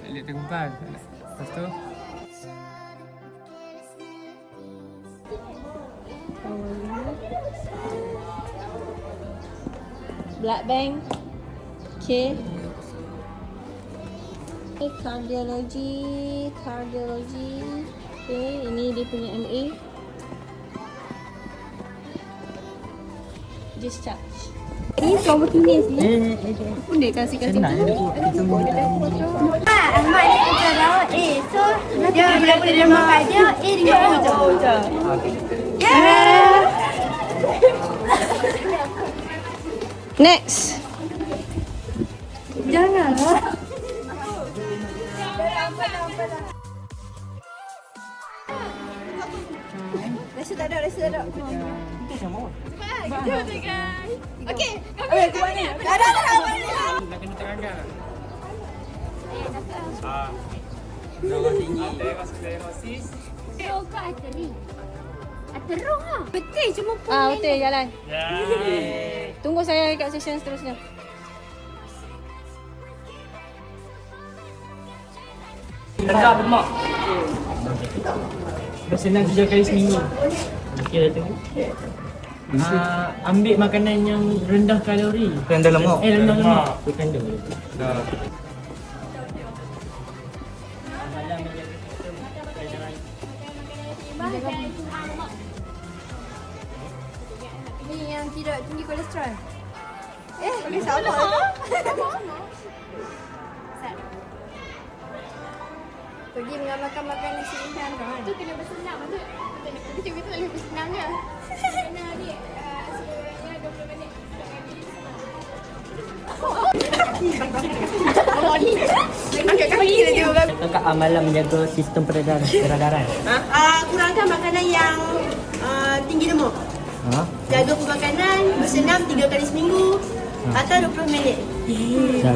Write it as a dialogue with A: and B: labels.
A: Lihat tergumpal. Lepas tu
B: Blood bank. Okay. Cardiology. Okay, ini dia punya MA. Discharge. Ini provoking ni. Pun dia kasih tu.
C: Mak dia kata rawat A. So dia bila dia makan dia A dengan hujung.
B: Next.
C: Janganlah. Rasa tak ada. Okey. Aku mana? Tak ada.
A: nak kena terangkan. Darah tinggi, sklerosis.
C: Teruk ke arteri? Teruk ah. Betul cuma pun.
B: Betul jalan.
A: Ya.
B: Tunggu saya kat session seterusnya.
A: Rendah lemak. Bersenam 3 kali seminggu. Kira tu. Ambil makanan yang rendah kalori.
D: Rendah lemak.
A: Rendah lemak. Berkandung.
C: Ni yang tidak tinggi kolesterol. Boleh sama. Pergi mengamalkan makanan seimbang kan. Tu kena bersenam tu. Kita tak boleh bersenam je. Kena ni sebenarnya 20 minit.
D: Kakak amalan menjaga sistem peredaran.
E: Kurangkan makanan yang tinggi lemak. Jaga pemakanan, bersenam 3 kali seminggu atau 20 minit.
D: Dah.